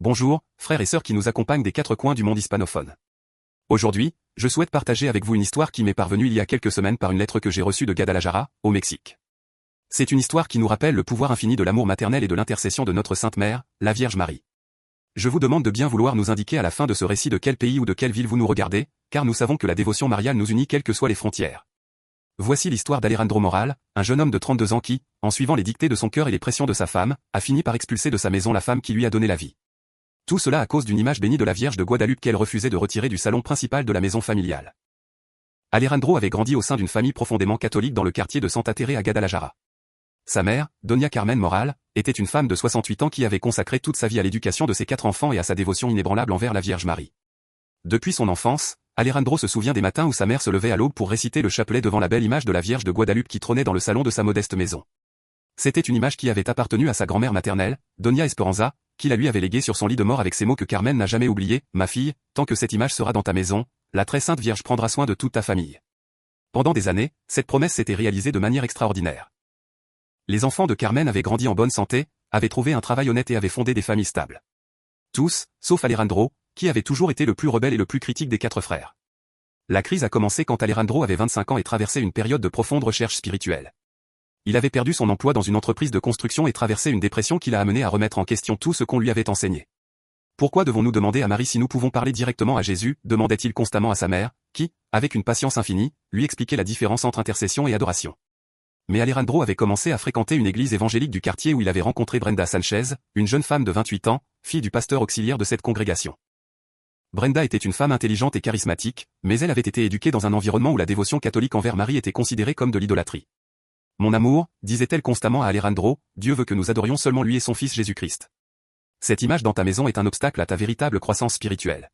Bonjour, frères et sœurs qui nous accompagnent des quatre coins du monde hispanophone. Aujourd'hui, je souhaite partager avec vous une histoire qui m'est parvenue il y a quelques semaines par une lettre que j'ai reçue de Guadalajara, au Mexique. C'est une histoire qui nous rappelle le pouvoir infini de l'amour maternel et de l'intercession de notre Sainte Mère, la Vierge Marie. Je vous demande de bien vouloir nous indiquer à la fin de ce récit de quel pays ou de quelle ville vous nous regardez, car nous savons que la dévotion mariale nous unit quelles que soient les frontières. Voici l'histoire d'Alejandro Moral, un jeune homme de 32 ans qui, en suivant les dictées de son cœur et les pressions de sa femme, a fini par expulser de sa maison la femme qui lui a donné la vie. Tout cela à cause d'une image bénie de la Vierge de Guadalupe qu'elle refusait de retirer du salon principal de la maison familiale. Alejandro avait grandi au sein d'une famille profondément catholique dans le quartier de Santa Tere à Guadalajara. Sa mère, Doña Carmen Moral, était une femme de 68 ans qui avait consacré toute sa vie à l'éducation de ses 4 enfants et à sa dévotion inébranlable envers la Vierge Marie. Depuis son enfance, Alejandro se souvient des matins où sa mère se levait à l'aube pour réciter le chapelet devant la belle image de la Vierge de Guadalupe qui trônait dans le salon de sa modeste maison. C'était une image qui avait appartenu à sa grand-mère maternelle, Doña Esperanza, qui la lui avait léguée sur son lit de mort avec ces mots que Carmen n'a jamais oubliés: « Ma fille, tant que cette image sera dans ta maison, la très sainte Vierge prendra soin de toute ta famille. » Pendant des années, cette promesse s'était réalisée de manière extraordinaire. Les enfants de Carmen avaient grandi en bonne santé, avaient trouvé un travail honnête et avaient fondé des familles stables. Tous, sauf Alejandro, qui avait toujours été le plus rebelle et le plus critique des 4 frères. La crise a commencé quand Alejandro avait 25 ans et traversait une période de profonde recherche spirituelle. Il avait perdu son emploi dans une entreprise de construction et traversé une dépression qui l'a amené à remettre en question tout ce qu'on lui avait enseigné. Pourquoi devons-nous demander à Marie si nous pouvons parler directement à Jésus, demandait-il constamment à sa mère, qui, avec une patience infinie, lui expliquait la différence entre intercession et adoration. Mais Alejandro avait commencé à fréquenter une église évangélique du quartier où il avait rencontré Brenda Sanchez, une jeune femme de 28 ans, fille du pasteur auxiliaire de cette congrégation. Brenda était une femme intelligente et charismatique, mais elle avait été éduquée dans un environnement où la dévotion catholique envers Marie était considérée comme de l'idolâtrie. « Mon amour », disait-elle constamment à Alejandro, « Dieu veut que nous adorions seulement lui et son fils Jésus-Christ. Cette image dans ta maison est un obstacle à ta véritable croissance spirituelle. »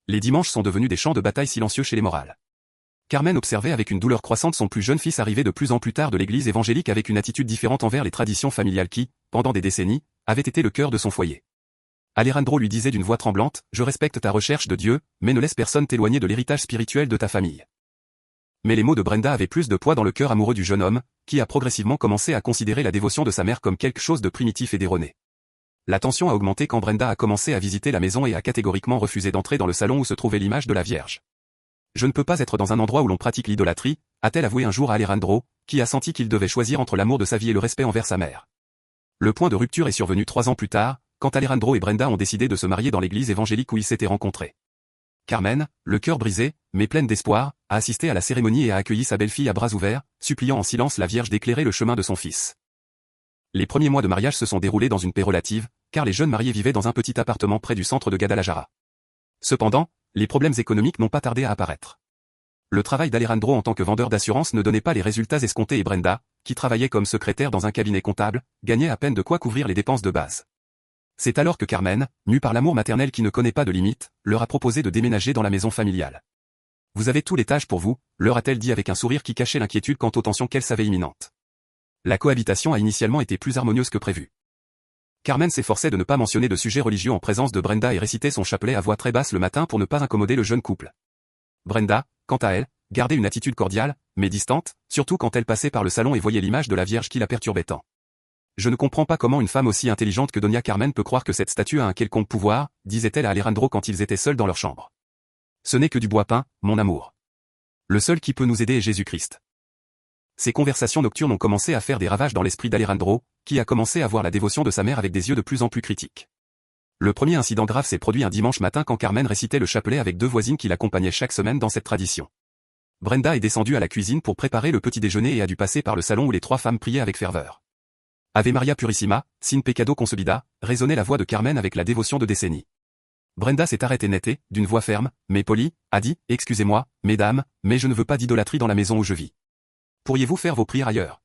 Les dimanches sont devenus des champs de bataille silencieux chez les Morales. Carmen observait avec une douleur croissante son plus jeune fils arriver de plus en plus tard de l'église évangélique avec une attitude différente envers les traditions familiales qui, pendant des décennies, avaient été le cœur de son foyer. Alejandro lui disait d'une voix tremblante, « Je respecte ta recherche de Dieu, mais ne laisse personne t'éloigner de l'héritage spirituel de ta famille. » Mais les mots de Brenda avaient plus de poids dans le cœur amoureux du jeune homme, qui a progressivement commencé à considérer la dévotion de sa mère comme quelque chose de primitif et d'erroné. La tension a augmenté quand Brenda a commencé à visiter la maison et a catégoriquement refusé d'entrer dans le salon où se trouvait l'image de la Vierge. « Je ne peux pas être dans un endroit où l'on pratique l'idolâtrie », a-t-elle avoué un jour à Alejandro, qui a senti qu'il devait choisir entre l'amour de sa vie et le respect envers sa mère. Le point de rupture est survenu 3 ans plus tard, quand Alejandro et Brenda ont décidé de se marier dans l'église évangélique où ils s'étaient rencontrés. Carmen, le cœur brisé, mais pleine d'espoir, a assisté à la cérémonie et a accueilli sa belle-fille à bras ouverts, suppliant en silence la Vierge d'éclairer le chemin de son fils. Les premiers mois de mariage se sont déroulés dans une paix relative, car les jeunes mariés vivaient dans un petit appartement près du centre de Guadalajara. Cependant, les problèmes économiques n'ont pas tardé à apparaître. Le travail d'Alejandro en tant que vendeur d'assurance ne donnait pas les résultats escomptés et Brenda, qui travaillait comme secrétaire dans un cabinet comptable, gagnait à peine de quoi couvrir les dépenses de base. C'est alors que Carmen, mue par l'amour maternel qui ne connaît pas de limites, leur a proposé de déménager dans la maison familiale. « Vous avez tous les tâches pour vous », leur a-t-elle dit avec un sourire qui cachait l'inquiétude quant aux tensions qu'elle savait imminentes. La cohabitation a initialement été plus harmonieuse que prévu. Carmen s'efforçait de ne pas mentionner de sujets religieux en présence de Brenda et récitait son chapelet à voix très basse le matin pour ne pas incommoder le jeune couple. Brenda, quant à elle, gardait une attitude cordiale, mais distante, surtout quand elle passait par le salon et voyait l'image de la Vierge qui la perturbait tant. « Je ne comprends pas comment une femme aussi intelligente que Doña Carmen peut croire que cette statue a un quelconque pouvoir, » disait-elle à Alejandro quand ils étaient seuls dans leur chambre. « Ce n'est que du bois peint, mon amour. Le seul qui peut nous aider est Jésus-Christ. » Ces conversations nocturnes ont commencé à faire des ravages dans l'esprit d'Alejandro, qui a commencé à voir la dévotion de sa mère avec des yeux de plus en plus critiques. Le premier incident grave s'est produit un dimanche matin quand Carmen récitait le chapelet avec 2 voisines qui l'accompagnaient chaque semaine dans cette tradition. Brenda est descendue à la cuisine pour préparer le petit déjeuner et a dû passer par le salon où les 3 femmes priaient avec ferveur. Ave Maria Purissima, sin pecado concebida, résonnait la voix de Carmen avec la dévotion de décennies. Brenda s'est arrêtée net et, d'une voix ferme, mais polie, a dit, « Excusez-moi, mesdames, mais je ne veux pas d'idolâtrie dans la maison où je vis. Pourriez-vous faire vos prières ailleurs ?»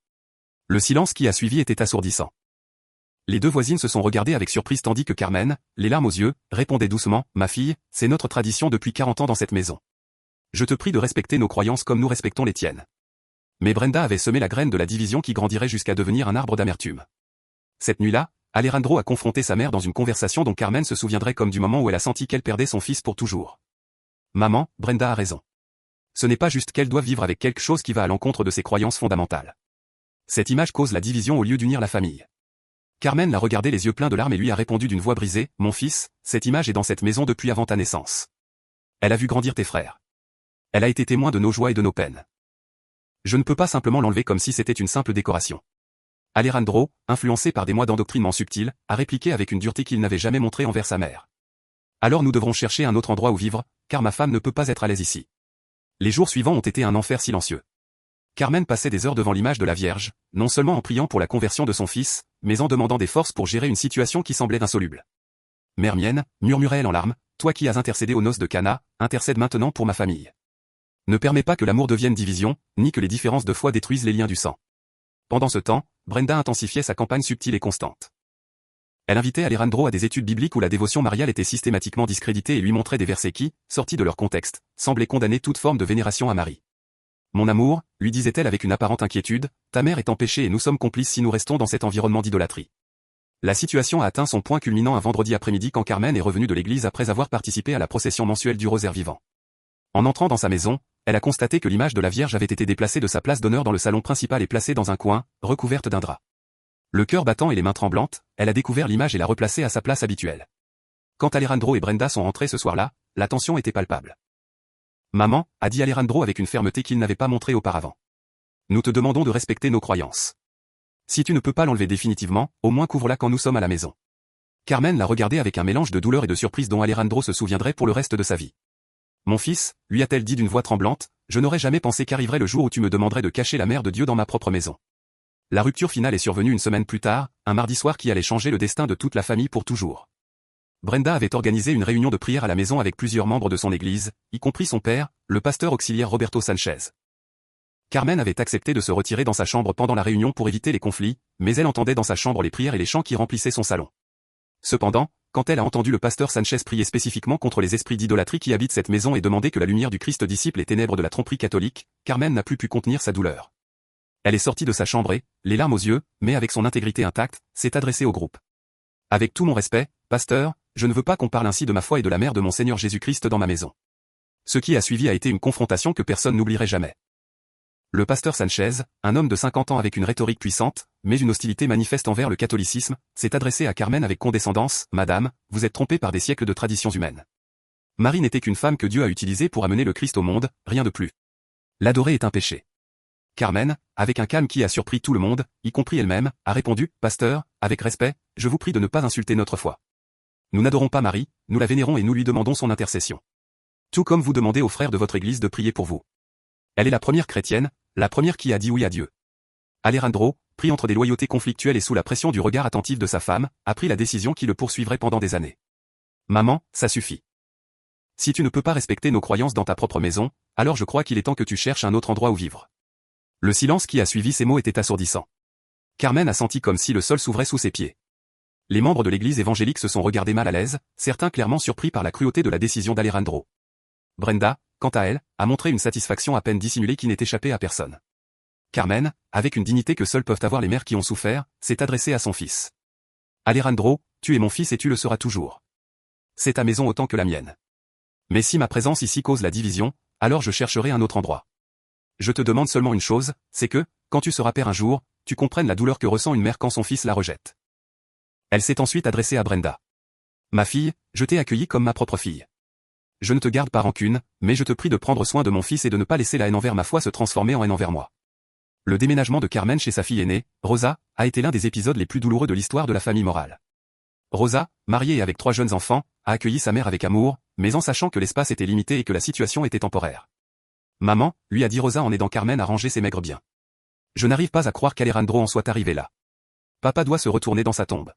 Le silence qui a suivi était assourdissant. Les 2 voisines se sont regardées avec surprise tandis que Carmen, les larmes aux yeux, répondait doucement, « Ma fille, c'est notre tradition depuis 40 ans dans cette maison. Je te prie de respecter nos croyances comme nous respectons les tiennes. » Mais Brenda avait semé la graine de la division qui grandirait jusqu'à devenir un arbre d'amertume. Cette nuit-là, Alejandro a confronté sa mère dans une conversation dont Carmen se souviendrait comme du moment où elle a senti qu'elle perdait son fils pour toujours. « Maman, Brenda a raison. Ce n'est pas juste qu'elle doit vivre avec quelque chose qui va à l'encontre de ses croyances fondamentales. Cette image cause la division au lieu d'unir la famille. Carmen l'a regardé les yeux pleins de larmes et lui a répondu d'une voix brisée, « Mon fils, cette image est dans cette maison depuis avant ta naissance. Elle a vu grandir tes frères. Elle a été témoin de nos joies et de nos peines. Je ne peux pas simplement l'enlever comme si c'était une simple décoration. » Alejandro, influencé par des mois d'endoctrinement subtil, a répliqué avec une dureté qu'il n'avait jamais montrée envers sa mère. « Alors nous devrons chercher un autre endroit où vivre, car ma femme ne peut pas être à l'aise ici. » Les jours suivants ont été un enfer silencieux. Carmen passait des heures devant l'image de la Vierge, non seulement en priant pour la conversion de son fils, mais en demandant des forces pour gérer une situation qui semblait insoluble. « Mère mienne, murmurait-elle en larmes, toi qui as intercédé aux noces de Cana, intercède maintenant pour ma famille. Ne permets pas que l'amour devienne division, ni que les différences de foi détruisent les liens du sang. » Pendant ce temps, Brenda intensifiait sa campagne subtile et constante. Elle invitait Alejandro à des études bibliques où la dévotion mariale était systématiquement discréditée et lui montrait des versets qui, sortis de leur contexte, semblaient condamner toute forme de vénération à Marie. « Mon amour, lui disait-elle avec une apparente inquiétude, ta mère est empêchée et nous sommes complices si nous restons dans cet environnement d'idolâtrie. » La situation a atteint son point culminant un vendredi après-midi quand Carmen est revenue de l'église après avoir participé à la procession mensuelle du rosaire vivant. En entrant dans sa maison, elle a constaté que l'image de la Vierge avait été déplacée de sa place d'honneur dans le salon principal et placée dans un coin, recouverte d'un drap. Le cœur battant et les mains tremblantes, elle a découvert l'image et l'a replacée à sa place habituelle. Quand Alejandro et Brenda sont rentrés ce soir-là, la tension était palpable. « Maman, a dit Alejandro avec une fermeté qu'il n'avait pas montrée auparavant. Nous te demandons de respecter nos croyances. Si tu ne peux pas l'enlever définitivement, au moins couvre-la quand nous sommes à la maison. » Carmen l'a regardé avec un mélange de douleur et de surprise dont Alejandro se souviendrait pour le reste de sa vie. « Mon fils, lui a-t-elle dit d'une voix tremblante, je n'aurais jamais pensé qu'arriverait le jour où tu me demanderais de cacher la mère de Dieu dans ma propre maison. » La rupture finale est survenue une semaine plus tard, un mardi soir qui allait changer le destin de toute la famille pour toujours. Brenda avait organisé une réunion de prière à la maison avec plusieurs membres de son église, y compris son père, le pasteur auxiliaire Roberto Sanchez. Carmen avait accepté de se retirer dans sa chambre pendant la réunion pour éviter les conflits, mais elle entendait dans sa chambre les prières et les chants qui remplissaient son salon. Cependant, quand elle a entendu le pasteur Sanchez prier spécifiquement contre les esprits d'idolâtrie qui habitent cette maison et demander que la lumière du Christ dissipe les ténèbres de la tromperie catholique, Carmen n'a plus pu contenir sa douleur. Elle est sortie de sa chambre et, les larmes aux yeux, mais avec son intégrité intacte, s'est adressée au groupe. « Avec tout mon respect, pasteur, je ne veux pas qu'on parle ainsi de ma foi et de la mère de mon Seigneur Jésus-Christ dans ma maison. » Ce qui a suivi a été une confrontation que personne n'oublierait jamais. Le pasteur Sanchez, un homme de 50 ans avec une rhétorique puissante, mais une hostilité manifeste envers le catholicisme, s'est adressé à Carmen avec condescendance, « Madame, vous êtes trompée par des siècles de traditions humaines. Marie n'était qu'une femme que Dieu a utilisée pour amener le Christ au monde, rien de plus. L'adorer est un péché. » Carmen, avec un calme qui a surpris tout le monde, y compris elle-même, a répondu, « Pasteur, avec respect, je vous prie de ne pas insulter notre foi. Nous n'adorons pas Marie, nous la vénérons et nous lui demandons son intercession. Tout comme vous demandez aux frères de votre église de prier pour vous. Elle est la première chrétienne, la première qui a dit oui à Dieu. » Alejandro, pris entre des loyautés conflictuelles et sous la pression du regard attentif de sa femme, a pris la décision qui le poursuivrait pendant des années. « Maman, ça suffit. Si tu ne peux pas respecter nos croyances dans ta propre maison, alors je crois qu'il est temps que tu cherches un autre endroit où vivre. » Le silence qui a suivi ces mots était assourdissant. Carmen a senti comme si le sol s'ouvrait sous ses pieds. Les membres de l'église évangélique se sont regardés mal à l'aise, certains clairement surpris par la cruauté de la décision d'Alejandro. Brenda, quant à elle, a montré une satisfaction à peine dissimulée qui n'était échappée à personne. Carmen, avec une dignité que seules peuvent avoir les mères qui ont souffert, s'est adressée à son fils. « Alejandro, tu es mon fils et tu le seras toujours. C'est ta maison autant que la mienne. Mais si ma présence ici cause la division, alors je chercherai un autre endroit. Je te demande seulement une chose, c'est que, quand tu seras père un jour, tu comprennes la douleur que ressent une mère quand son fils la rejette. » Elle s'est ensuite adressée à Brenda. « Ma fille, je t'ai accueillie comme ma propre fille. Je ne te garde pas rancune, mais je te prie de prendre soin de mon fils et de ne pas laisser la haine envers ma foi se transformer en haine envers moi. » Le déménagement de Carmen chez sa fille aînée, Rosa, a été l'un des épisodes les plus douloureux de l'histoire de la famille morale. Rosa, mariée et avec 3 jeunes enfants, a accueilli sa mère avec amour, mais en sachant que l'espace était limité et que la situation était temporaire. « Maman, lui a dit Rosa en aidant Carmen à ranger ses maigres biens. Je n'arrive pas à croire qu'Alejandro en soit arrivé là. Papa doit se retourner dans sa tombe. »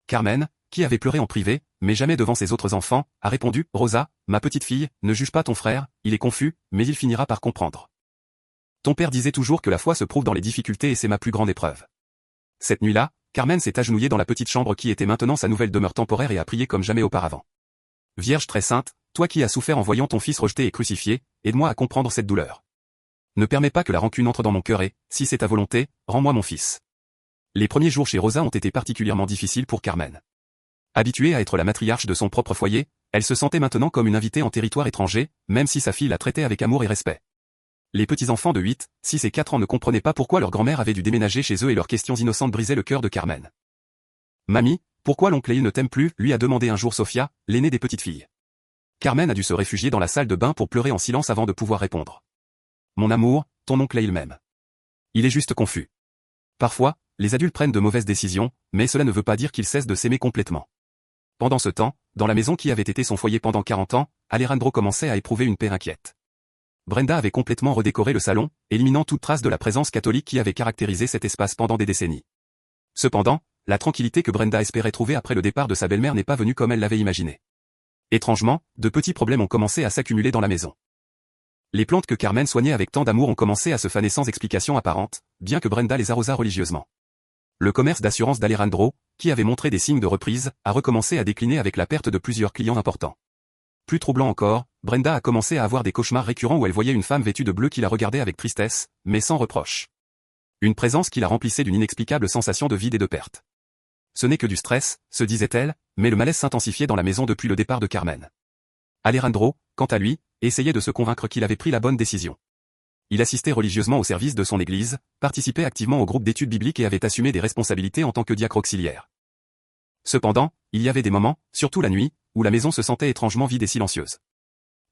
Carmen, qui avait pleuré en privé, mais jamais devant ses autres enfants, a répondu, « Rosa, ma petite fille, ne juge pas ton frère, il est confus, mais il finira par comprendre. Ton père disait toujours que la foi se prouve dans les difficultés et c'est ma plus grande épreuve. » Cette nuit-là, Carmen s'est agenouillée dans la petite chambre qui était maintenant sa nouvelle demeure temporaire et a prié comme jamais auparavant. « Vierge très sainte, toi qui as souffert en voyant ton fils rejeté et crucifié, aide-moi à comprendre cette douleur. Ne permets pas que la rancune entre dans mon cœur et, si c'est ta volonté, rends-moi mon fils. » Les premiers jours chez Rosa ont été particulièrement difficiles pour Carmen. Habituée à être la matriarche de son propre foyer, elle se sentait maintenant comme une invitée en territoire étranger, même si sa fille la traitait avec amour et respect. Les petits-enfants de 8, 6 et 4 ans ne comprenaient pas pourquoi leur grand-mère avait dû déménager chez eux et leurs questions innocentes brisaient le cœur de Carmen. Mamie, pourquoi l'oncle Neil ne t'aime plus, lui a demandé un jour Sofia, l'aînée des petites filles. Carmen a dû se réfugier dans la salle de bain pour pleurer en silence avant de pouvoir répondre. Mon amour, ton oncle Neil m'aime. Il est juste confus. Parfois, les adultes prennent de mauvaises décisions, mais cela ne veut pas dire qu'ils cessent de s'aimer complètement. Pendant ce temps, dans la maison qui avait été son foyer pendant 40 ans, Alejandro commençait à éprouver une paix inquiète. Brenda avait complètement redécoré le salon, éliminant toute trace de la présence catholique qui avait caractérisé cet espace pendant des décennies. Cependant, la tranquillité que Brenda espérait trouver après le départ de sa belle-mère n'est pas venue comme elle l'avait imaginé. Étrangement, de petits problèmes ont commencé à s'accumuler dans la maison. Les plantes que Carmen soignait avec tant d'amour ont commencé à se faner sans explication apparente, bien que Brenda les arrosât religieusement. Le commerce d'assurance d'Alejandro, qui avait montré des signes de reprise, a recommencé à décliner avec la perte de plusieurs clients importants. Plus troublant encore, Brenda a commencé à avoir des cauchemars récurrents où elle voyait une femme vêtue de bleu qui la regardait avec tristesse, mais sans reproche. Une présence qui la remplissait d'une inexplicable sensation de vide et de perte. Ce n'est que du stress, se disait-elle, mais le malaise s'intensifiait dans la maison depuis le départ de Carmen. Alejandro, quant à lui, essayait de se convaincre qu'il avait pris la bonne décision. Il assistait religieusement au service de son église, participait activement au groupe d'études bibliques et avait assumé des responsabilités en tant que diacre auxiliaire. Cependant, il y avait des moments, surtout la nuit, où la maison se sentait étrangement vide et silencieuse.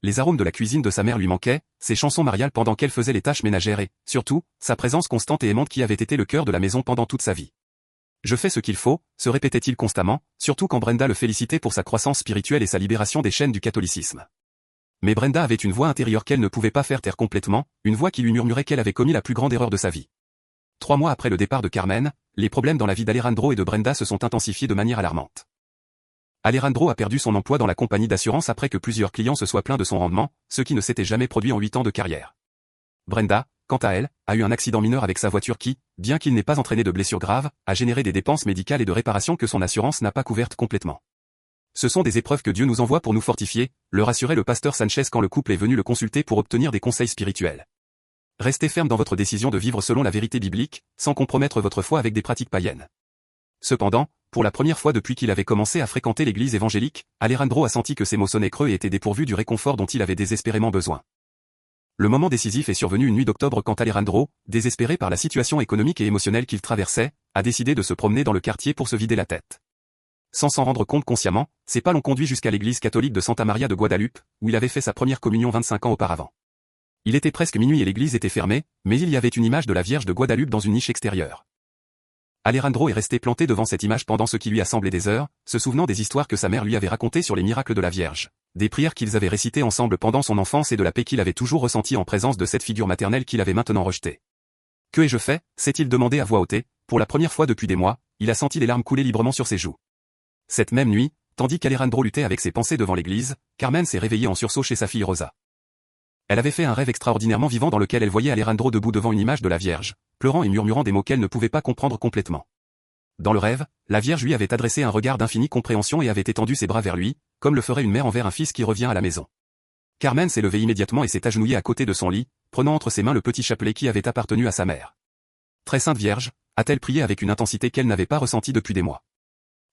Les arômes de la cuisine de sa mère lui manquaient, ses chansons mariales pendant qu'elle faisait les tâches ménagères et, surtout, sa présence constante et aimante qui avait été le cœur de la maison pendant toute sa vie. Je fais ce qu'il faut, se répétait-il constamment, surtout quand Brenda le félicitait pour sa croissance spirituelle et sa libération des chaînes du catholicisme. Mais Brenda avait une voix intérieure qu'elle ne pouvait pas faire taire complètement, une voix qui lui murmurait qu'elle avait commis la plus grande erreur de sa vie. 3 mois après le départ de Carmen, les problèmes dans la vie d'Alejandro et de Brenda se sont intensifiés de manière alarmante. Alejandro a perdu son emploi dans la compagnie d'assurance après que plusieurs clients se soient plaints de son rendement, ce qui ne s'était jamais produit en 8 ans de carrière. Brenda, quant à elle, a eu un accident mineur avec sa voiture qui, bien qu'il n'ait pas entraîné de blessures graves, a généré des dépenses médicales et de réparation que son assurance n'a pas couvertes complètement. Ce sont des épreuves que Dieu nous envoie pour nous fortifier, le rassurait le pasteur Sanchez quand le couple est venu le consulter pour obtenir des conseils spirituels. Restez ferme dans votre décision de vivre selon la vérité biblique, sans compromettre votre foi avec des pratiques païennes. Cependant, pour la première fois depuis qu'il avait commencé à fréquenter l'église évangélique, Alejandro a senti que ses mots sonnaient creux et étaient dépourvus du réconfort dont il avait désespérément besoin. Le moment décisif est survenu une nuit d'octobre quand Alejandro, désespéré par la situation économique et émotionnelle qu'il traversait, a décidé de se promener dans le quartier pour se vider la tête. Sans s'en rendre compte consciemment, ses pas l'ont conduit jusqu'à l'église catholique de Santa Maria de Guadalupe, où il avait fait sa première communion 25 ans auparavant. Il était presque minuit et l'église était fermée, mais il y avait une image de la Vierge de Guadalupe dans une niche extérieure. Alejandro est resté planté devant cette image pendant ce qui lui a semblé des heures, se souvenant des histoires que sa mère lui avait racontées sur les miracles de la Vierge, des prières qu'ils avaient récitées ensemble pendant son enfance et de la paix qu'il avait toujours ressentie en présence de cette figure maternelle qu'il avait maintenant rejetée. Que ai-je fait, s'est-il demandé à voix haute, pour la première fois depuis des mois, il a senti les larmes couler librement sur ses joues. Cette même nuit, tandis qu'Alejandro luttait avec ses pensées devant l'église, Carmen s'est réveillée en sursaut chez sa fille Rosa. Elle avait fait un rêve extraordinairement vivant dans lequel elle voyait Alejandro debout devant une image de la Vierge, pleurant et murmurant des mots qu'elle ne pouvait pas comprendre complètement. Dans le rêve, la Vierge lui avait adressé un regard d'infinie compréhension et avait étendu ses bras vers lui, comme le ferait une mère envers un fils qui revient à la maison. Carmen s'est levée immédiatement et s'est agenouillée à côté de son lit, prenant entre ses mains le petit chapelet qui avait appartenu à sa mère. Très sainte Vierge, a-t-elle prié avec une intensité qu'elle n'avait pas ressentie depuis des mois.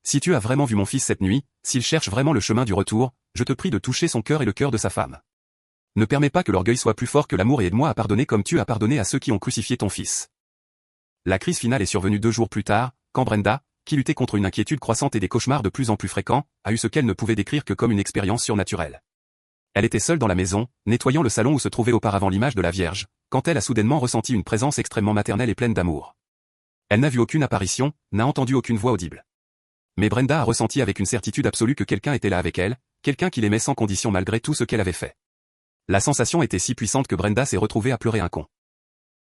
Si tu as vraiment vu mon fils cette nuit, s'il cherche vraiment le chemin du retour, je te prie de toucher son cœur et le cœur de sa femme. Ne permets pas que l'orgueil soit plus fort que l'amour et aide-moi à pardonner comme tu as pardonné à ceux qui ont crucifié ton fils. La crise finale est survenue 2 jours plus tard, quand Brenda, qui luttait contre une inquiétude croissante et des cauchemars de plus en plus fréquents, a eu ce qu'elle ne pouvait décrire que comme une expérience surnaturelle. Elle était seule dans la maison, nettoyant le salon où se trouvait auparavant l'image de la Vierge, quand elle a soudainement ressenti une présence extrêmement maternelle et pleine d'amour. Elle n'a vu aucune apparition, n'a entendu aucune voix audible. Mais Brenda a ressenti avec une certitude absolue que quelqu'un était là avec elle, quelqu'un qui l'aimait sans condition malgré tout ce qu'elle avait fait. La sensation était si puissante que Brenda s'est retrouvée à pleurer un con.